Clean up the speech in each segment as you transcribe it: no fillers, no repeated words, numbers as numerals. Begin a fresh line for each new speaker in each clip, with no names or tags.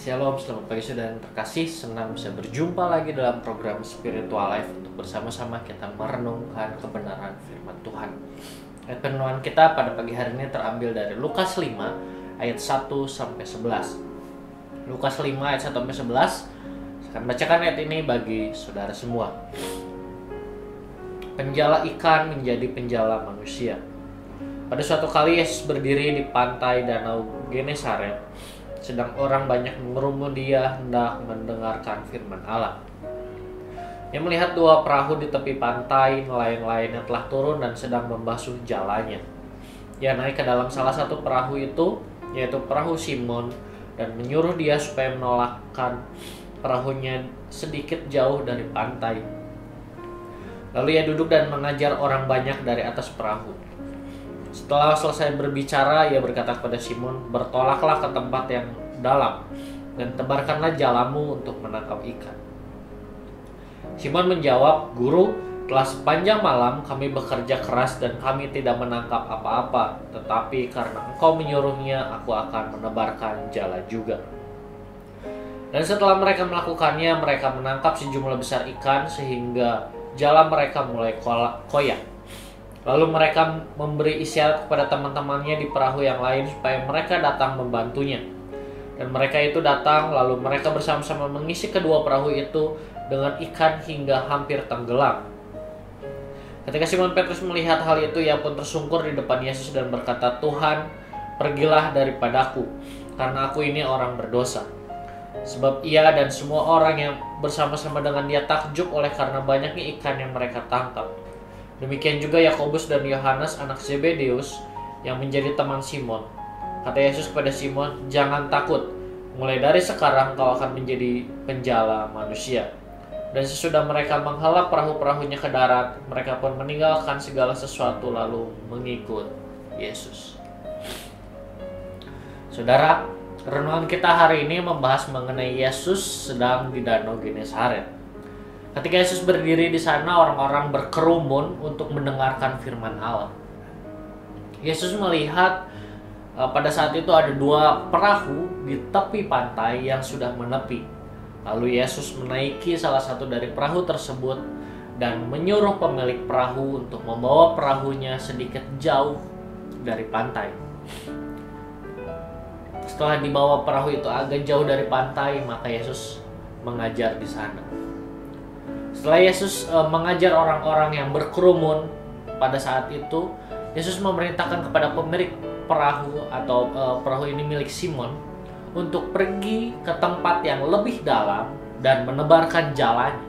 Shalom, selamat pagi saudara yang terkasih. Senang bisa berjumpa lagi dalam program Spiritual Life untuk bersama-sama kita merenungkan kebenaran firman Tuhan. Ayat perenungan kita pada pagi hari ini terambil dari Lukas 5 ayat 1 sampai 11. Lukas 5 ayat 1 sampai 11. Saya akan bacakan ayat ini bagi saudara semua. Penjala ikan menjadi penjala manusia. Pada suatu kali Yesus berdiri di pantai Danau Genesaret. Sedang orang banyak mengerumun dia hendak mendengarkan firman Allah. Dia melihat dua perahu di tepi pantai, nelayan-nelayan yang telah turun dan sedang membasuh jalannya. Dia naik ke dalam salah satu perahu itu, yaitu perahu Simon, dan menyuruh dia supaya menolakkan perahunya sedikit jauh dari pantai. Lalu ia duduk dan mengajar orang banyak dari atas perahu. Setelah selesai berbicara, ia berkata kepada Simon, "Bertolaklah ke tempat yang dalam dan tebarkanlah jalamu untuk menangkap ikan." Simon menjawab, "Guru, telah sepanjang malam kami bekerja keras dan kami tidak menangkap apa-apa, tetapi karena Engkau menyuruhnya, aku akan menebarkan jala juga." Dan setelah mereka melakukannya, mereka menangkap sejumlah besar ikan sehingga jala mereka mulai koyak. Lalu mereka memberi isyarat kepada teman-temannya di perahu yang lain supaya mereka datang membantunya. Dan mereka itu datang, lalu mereka bersama-sama mengisi kedua perahu itu dengan ikan hingga hampir tenggelam. Ketika Simon Petrus melihat hal itu, ia pun tersungkur di depan Yesus dan berkata, "Tuhan, pergilah daripadaku, karena aku ini orang berdosa." Sebab ia dan semua orang yang bersama-sama dengan dia takjub oleh karena banyaknya ikan yang mereka tangkap. Demikian juga Yakobus dan Yohanes anak Zebedeus yang menjadi teman Simon. Kata Yesus kepada Simon, "Jangan takut, mulai dari sekarang kau akan menjadi penjala manusia." Dan sesudah mereka menghala perahu-perahunya ke darat, mereka pun meninggalkan segala sesuatu lalu mengikut Yesus. Saudara, renungan kita hari ini membahas mengenai Yesus sedang di Danau Genesaret. Ketika Yesus berdiri di sana, orang-orang berkerumun untuk mendengarkan firman Allah. Yesus melihat pada saat itu ada dua perahu di tepi pantai yang sudah menepi. Lalu Yesus menaiki salah satu dari perahu tersebut dan menyuruh pemilik perahu untuk membawa perahunya sedikit jauh dari pantai. Setelah dibawa perahu itu agak jauh dari pantai, maka Yesus mengajar di sana. Setelah Yesus mengajar orang-orang yang berkerumun pada saat itu, Yesus memerintahkan kepada pemilik perahu atau perahu ini milik Simon untuk pergi ke tempat yang lebih dalam dan menebarkan jalannya.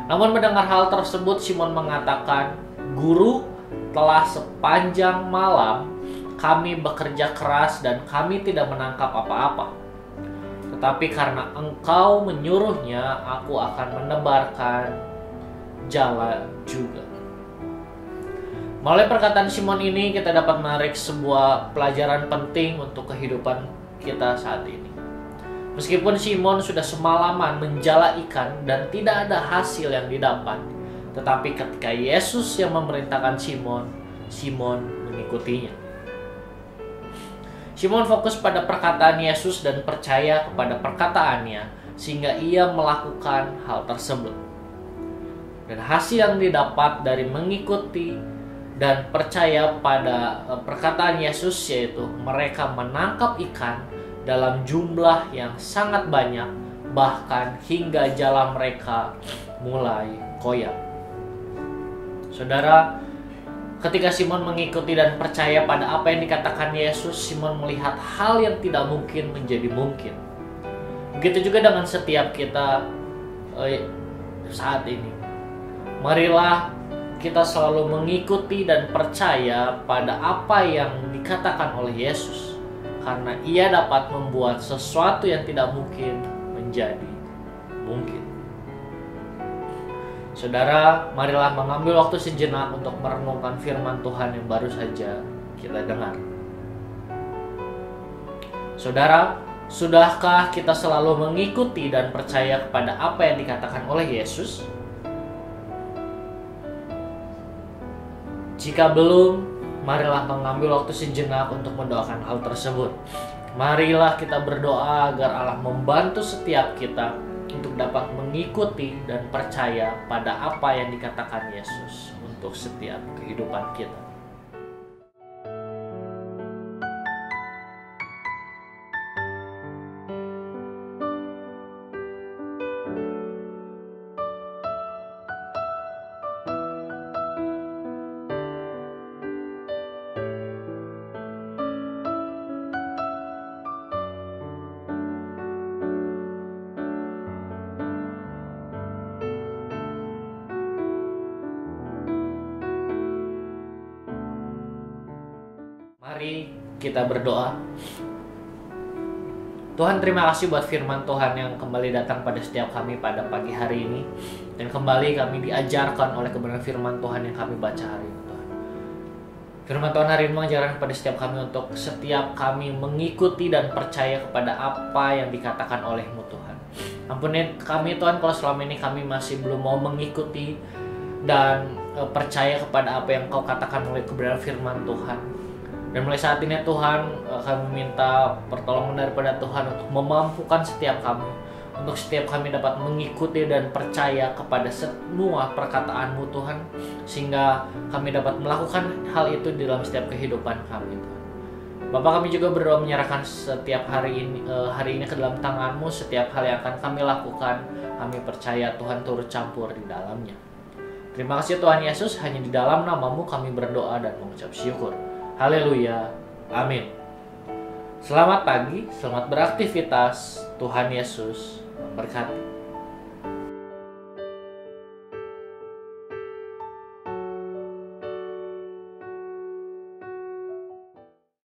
Namun mendengar hal tersebut, Simon mengatakan, "Guru, telah sepanjang malam kami bekerja keras dan kami tidak menangkap apa-apa. Tetapi karena Engkau menyuruhnya, aku akan menebarkan jala juga." Melalui perkataan Simon ini kita dapat menarik sebuah pelajaran penting untuk kehidupan kita saat ini. Meskipun Simon sudah semalaman menjala ikan dan tidak ada hasil yang didapat, tetapi ketika Yesus yang memerintahkan Simon, Simon mengikutinya. Simon fokus pada perkataan Yesus dan percaya kepada perkataannya sehingga ia melakukan hal tersebut. Dan hasil yang didapat dari mengikuti dan percaya pada perkataan Yesus yaitu mereka menangkap ikan dalam jumlah yang sangat banyak, bahkan hingga jala mereka mulai koyak. Saudara, ketika Simon mengikuti dan percaya pada apa yang dikatakan Yesus, Simon melihat hal yang tidak mungkin menjadi mungkin. Begitu juga dengan setiap kita saat ini. Marilah kita selalu mengikuti dan percaya pada apa yang dikatakan oleh Yesus, karena ia dapat membuat sesuatu yang tidak mungkin menjadi mungkin. Saudara, marilah mengambil waktu sejenak untuk merenungkan firman Tuhan yang baru saja kita dengar. Saudara, sudahkah kita selalu mengikuti dan percaya kepada apa yang dikatakan oleh Yesus? Jika belum, marilah mengambil waktu sejenak untuk mendoakan hal tersebut. Marilah kita berdoa agar Allah membantu setiap kita untuk dapat mengikuti dan percaya pada apa yang dikatakan Yesus untuk setiap kehidupan kita. Mari kita berdoa. Tuhan, terima kasih buat firman Tuhan yang kembali datang pada setiap kami pada pagi hari ini. Dan kembali kami diajarkan oleh kebenaran firman Tuhan yang kami baca hari ini, Tuhan. Firman Tuhan hari ini mengajarkan kepada setiap kami untuk setiap kami mengikuti dan percaya kepada apa yang dikatakan oleh-Mu, Tuhan. Ampuni kami, Tuhan, kalau selama ini kami masih belum mau mengikuti dan percaya kepada apa yang Kau katakan oleh kebenaran firman Tuhan. Dan mulai saat ini Tuhan, kami minta pertolongan daripada Tuhan untuk memampukan setiap kami, untuk setiap kami dapat mengikuti dan percaya kepada semua perkataan-Mu, Tuhan, sehingga kami dapat melakukan hal itu di dalam setiap kehidupan kami, Tuhan. Bapak, kami juga berdoa menyerahkan setiap hari ini ke dalam tangan-Mu. Setiap hal yang akan kami lakukan, kami percaya Tuhan turut campur di dalamnya. Terima kasih Tuhan Yesus, hanya di dalam nama-Mu kami berdoa dan mengucap syukur. Haleluya, amin. Selamat pagi, selamat beraktivitas. Tuhan Yesus memberkati.